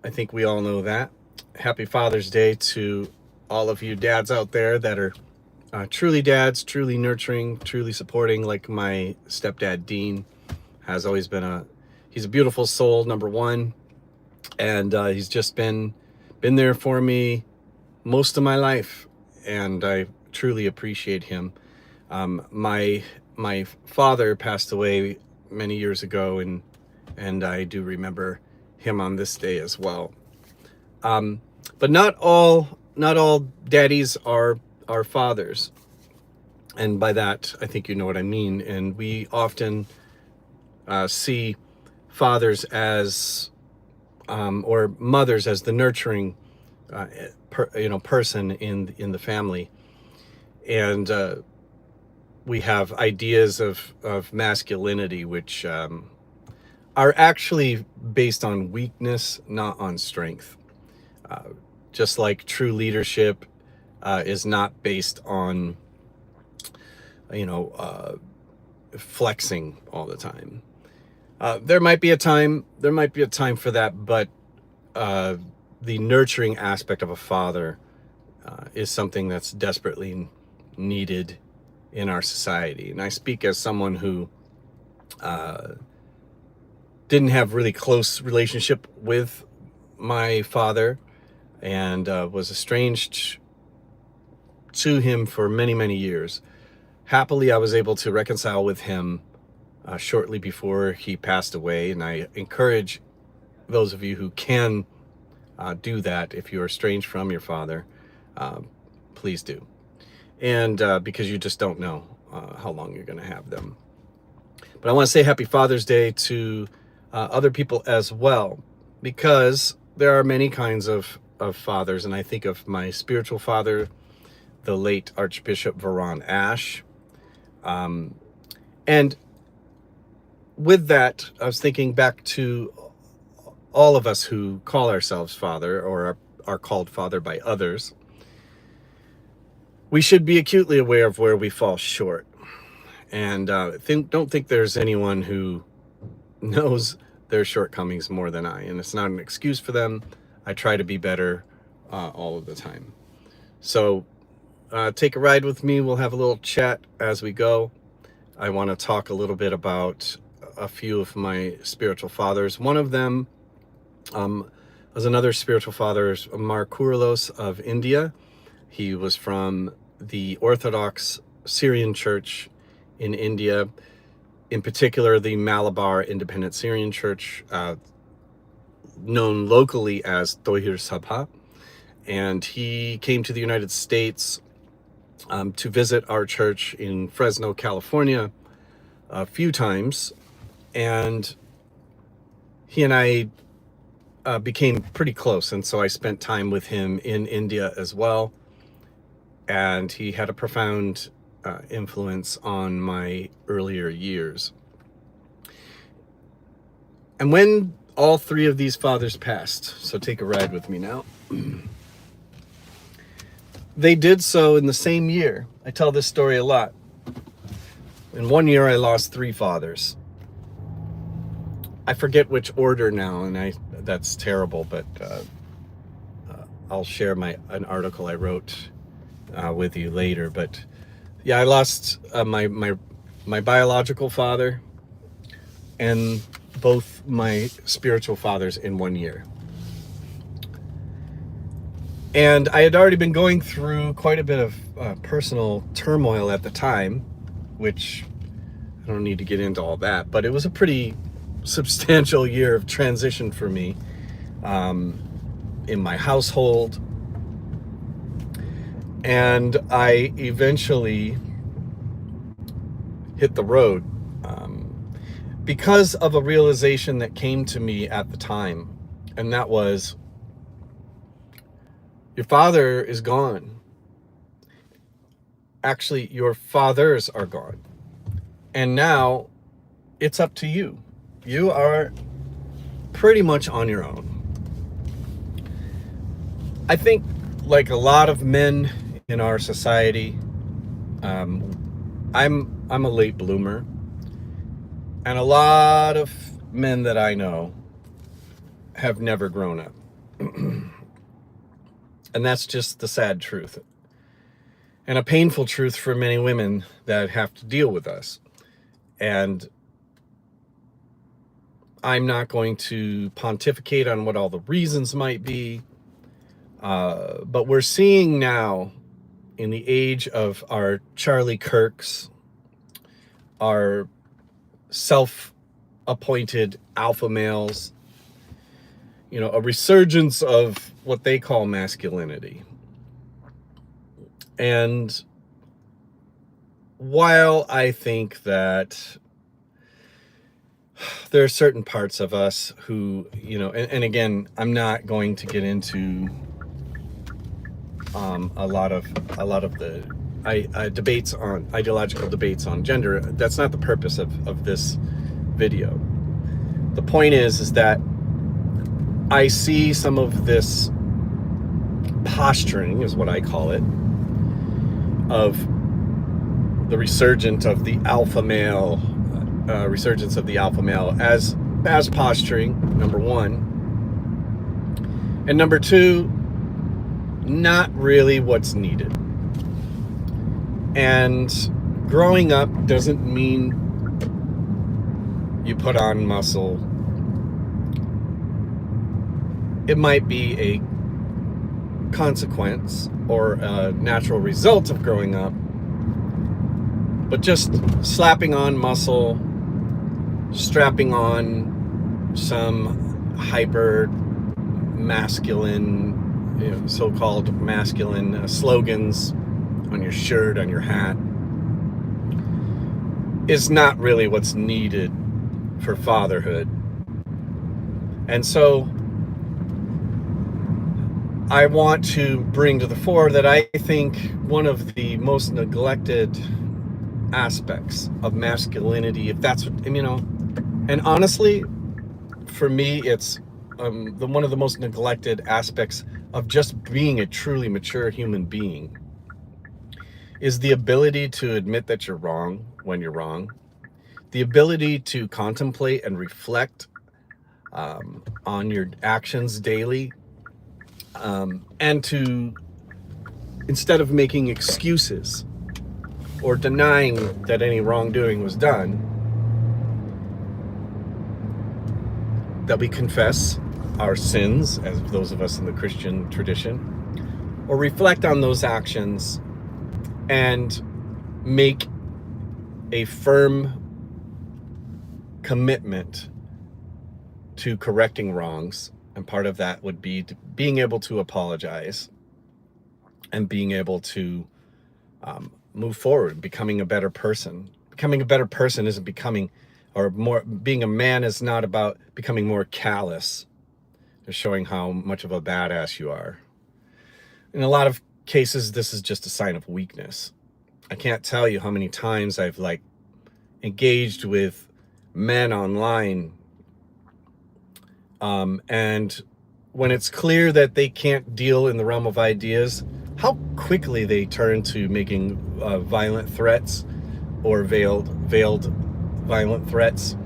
I think we all know that. Happy Father's Day to all of you dads out there that are truly dads, truly nurturing, truly supporting, like my stepdad Dean has always been he's a beautiful soul, number one, and he's just been there for me most of my life, and I truly appreciate him. My father passed away many years ago, and I do remember him on this day as well. But not all daddies are fathers, and by that I think you know what I mean. And we often see fathers as or mothers as the nurturing person in the family, and we have ideas of masculinity which are actually based on weakness, not on strength. Just like true leadership is not based on flexing all the time. There might be a time for that, but the nurturing aspect of a father is something that's desperately needed in our society. And I speak as someone who didn't have really close relationship with my father, and was estranged to him for many years. Happily, I was able to reconcile with him shortly before he passed away, and I encourage those of you who can do that. If you're estranged from your father, please do, and because you just don't know how long you're going to have them. But I want to say Happy Father's Day to other people as well, because there are many kinds of fathers, and I think of my spiritual father, the late Archbishop Veron Ash. And with that, I was thinking back to all of us who call ourselves father or are called father by others. We should be acutely aware of where we fall short. And don't think there's anyone who knows their shortcomings more than I. And it's not an excuse for them. I try to be better all of the time. So take a ride with me. We'll have a little chat as we go. I want to talk a little bit about a few of my spiritual fathers. One of them was another spiritual father, Mar Kurlos of India. He was from the Orthodox Syrian Church in India, in particular the Malabar Independent Syrian Church, known locally as Tohir Sabha. And he came to the United States to visit our church in Fresno, California, a few times, and he and I became pretty close, and so I spent time with him in India as well, and he had a profound influence on my earlier years. And when all three of these fathers passed, so take a ride with me now, they did so in the same year. I tell this story a lot. In one year, I lost three fathers. I forget which order now, and that's terrible, but I'll share an article I wrote with you later. But yeah, I lost my biological father and both my spiritual fathers in 1 year. And I had already been going through quite a bit of personal turmoil at the time, which I don't need to get into all that, but it was a pretty substantial year of transition for me in my household. And I eventually hit the road because of a realization that came to me at the time, and that was, your father is gone. Actually, your fathers are gone. And now it's up to you. You are pretty much on your own. I think, like a lot of men in our society, I'm a late bloomer. And a lot of men that I know have never grown up. And that's just the sad truth, and a painful truth for many women that have to deal with us. And I'm not going to pontificate on what all the reasons might be, but we're seeing now, in the age of our Charlie Kirks, our self-appointed alpha males, a resurgence of what they call masculinity. And while I think that there are certain parts of us who, and again, I'm not going to get into a lot of the debates on ideological debates on gender. That's not the purpose of this video. The point is that I see some of this posturing, is what I call it, of the resurgence of the alpha male, as posturing, number one, and number two, not really what's needed. And growing up doesn't mean you put on muscle. It might be a consequence or a natural result of growing up, but just slapping on muscle, strapping on some hyper masculine, so-called masculine slogans on your shirt, on your hat, is not really what's needed for fatherhood. And so I want to bring to the fore that I think one of the most neglected aspects of masculinity, if that's what, and honestly, for me, it's one of the most neglected aspects of just being a truly mature human being, is the ability to admit that you're wrong when you're wrong, the ability to contemplate and reflect on your actions daily, and to, instead of making excuses or denying that any wrongdoing was done, that we confess our sins, as those of us in the Christian tradition, or reflect on those actions and make a firm commitment to correcting wrongs. And part of that would be being able to apologize and being able to move forward, becoming a better person. Becoming a better person isn't becoming, or more, being a man is not about becoming more callous or showing how much of a badass you are. In a lot of cases, this is just a sign of weakness. I can't tell you how many times I've engaged with men online, and when it's clear that they can't deal in the realm of ideas, how quickly they turn to making violent threats or veiled violent threats.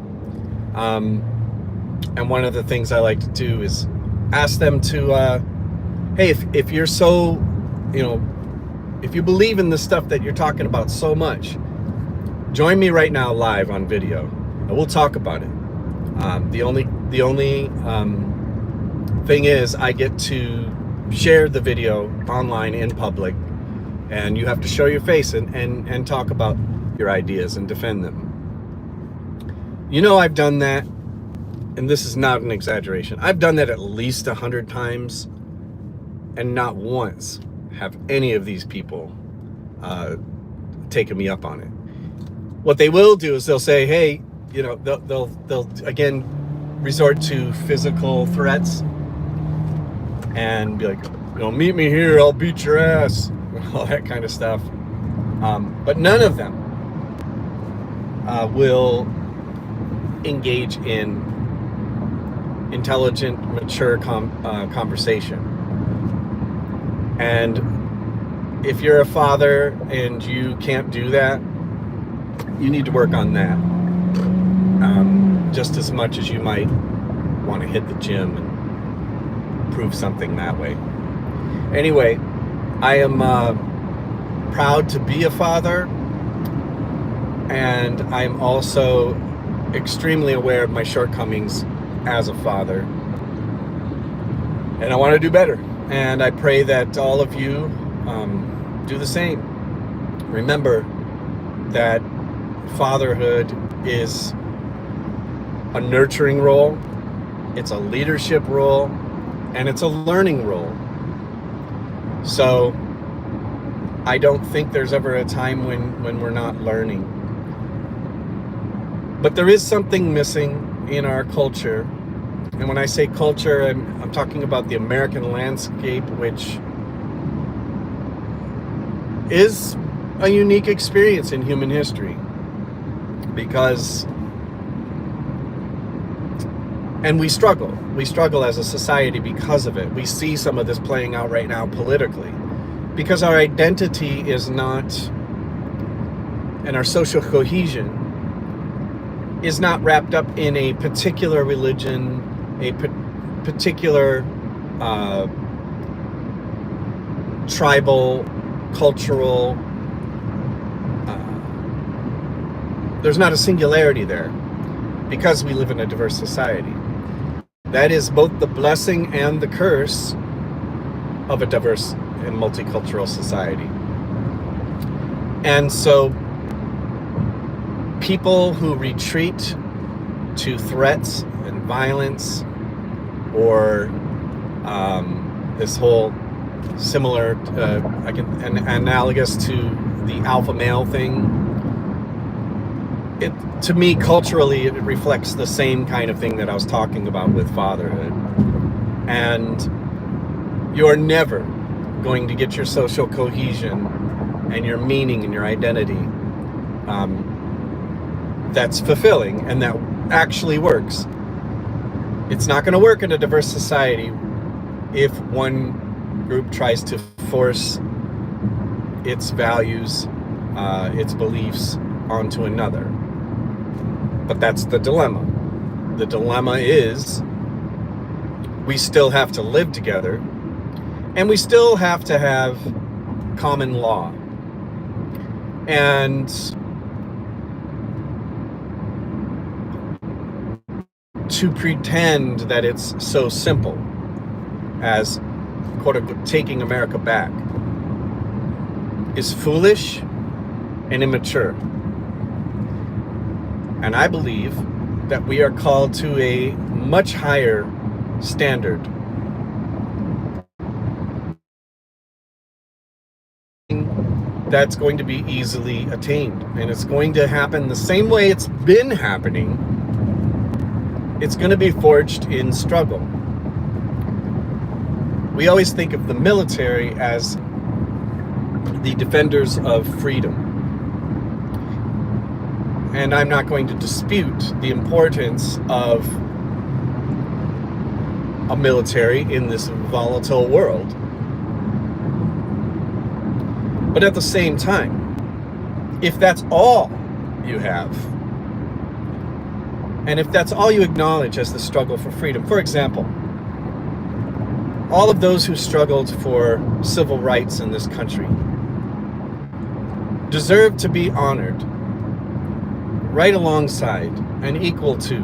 And one of the things I like to do is ask them to, hey, if you're so, if you believe in the stuff that you're talking about so much, join me right now live on video, and we'll talk about it. The only thing is, I get to share the video online in public, and you have to show your face and talk about your ideas and defend them. I've done that, and this is not an exaggeration. I've done that at least 100 times, and not once have any of these people taken me up on it. What they will do is they'll say, hey, they'll again resort to physical threats and be like, meet me here, I'll beat your ass, all that kind of stuff. But none of them will engage in intelligent, mature conversation. And if you're a father and you can't do that, you need to work on that. Just as much as you might want to hit the gym prove something that way. Anyway, I am proud to be a father, and I'm also extremely aware of my shortcomings as a father, and I want to do better. And I pray that all of you do the same. Remember that fatherhood is a nurturing role, it's a leadership role, and it's a learning role. So I don't think there's ever a time when we're not learning. But there is something missing in our culture. And when I say culture, I'm talking about the American landscape, which is a unique experience in human history. And we struggle as a society because of it. We see some of this playing out right now politically, because our identity is not, and our social cohesion is not wrapped up in a particular religion, a particular tribal, cultural, there's not a singularity there, because we live in a diverse society. That is both the blessing and the curse of a diverse and multicultural society. And so people who retreat to threats and violence, or this whole similar, analogous to the alpha male thing, to me, culturally, it reflects the same kind of thing that I was talking about with fatherhood. And you're never going to get your social cohesion and your meaning and your identity that's fulfilling and that actually works. It's not going to work in a diverse society if one group tries to force its values, its beliefs onto another. But that's the dilemma. The dilemma is we still have to live together, and we still have to have common law. And to pretend that it's so simple as, quote unquote, taking America back is foolish and immature. And I believe that we are called to a much higher standard. That's going to be easily attained, and it's going to happen the same way it's been happening. It's going to be forged in struggle. We always think of the military as the defenders of freedom. And I'm not going to dispute the importance of a military in this volatile world. But at the same time, if that's all you have, and if that's all you acknowledge as the struggle for freedom, for example, all of those who struggled for civil rights in this country deserve to be honored right alongside and equal to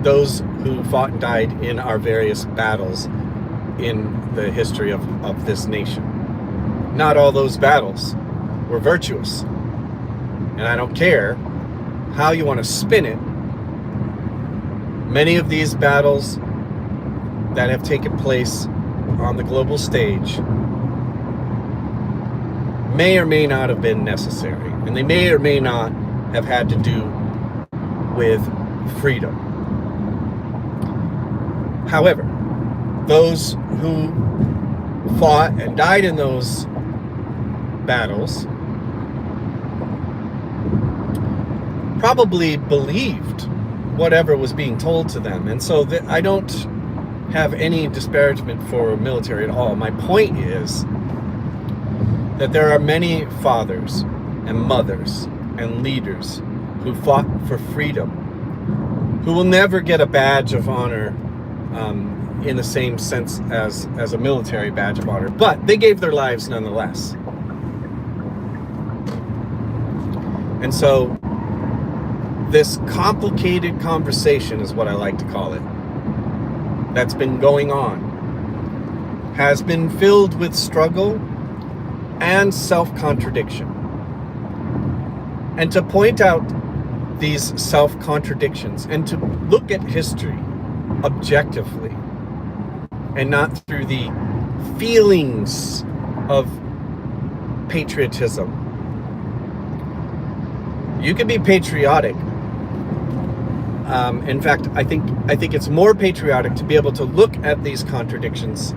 those who fought and died in our various battles in the history of this nation. Not all those battles were virtuous. And I don't care how you want to spin it. Many of these battles that have taken place on the global stage may or may not have been necessary, and they may or may not have had to do with freedom. However, those who fought and died in those battles probably believed whatever was being told to them. And so I don't have any disparagement for military at all. My point is that there are many fathers and mothers and leaders who fought for freedom, who will never get a badge of honor in the same sense as a military badge of honor, but they gave their lives nonetheless. And so this complicated conversation is what I like to call it, that's been going on, has been filled with struggle and self-contradiction. And to point out these self-contradictions and to look at history objectively and not through the feelings of patriotism. You can be patriotic. In fact, I think it's more patriotic to be able to look at these contradictions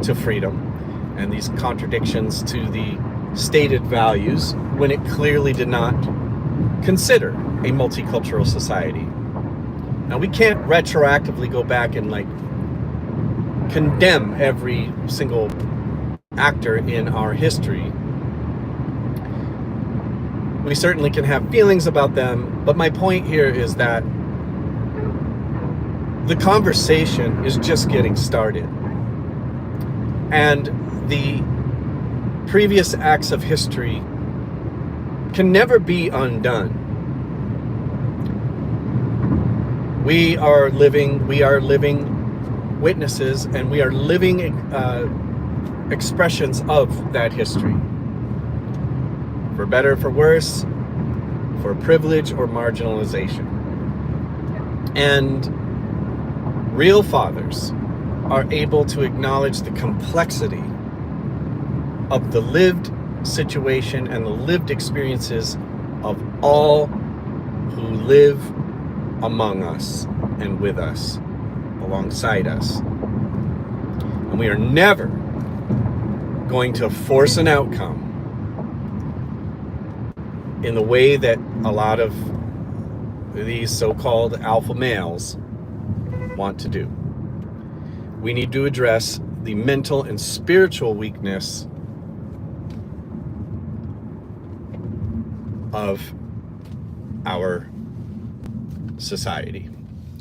to freedom and these contradictions to the stated values when it clearly did not consider a multicultural society. Now, we can't retroactively go back and like condemn every single actor in our history. We certainly can have feelings about them, but my point here is that the conversation is just getting started. And the previous acts of history can never be undone. We are living witnesses, and we are living expressions of that history. For better, for worse, for privilege or marginalization. And real fathers are able to acknowledge the complexity of the lived situation and the lived experiences of all who live among us and with us, alongside us. And we are never going to force an outcome in the way that a lot of these so-called alpha males want to do. We need to address the mental and spiritual weakness of our society.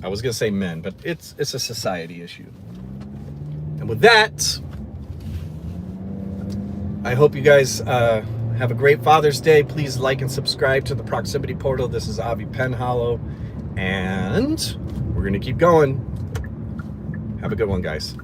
I was going to say men, but it's a society issue. And with that, I hope you guys have a great Father's Day. Please like and subscribe to the Proximity Portal. This is Avi Penhollow, and we're going to keep going. Have a good one, guys.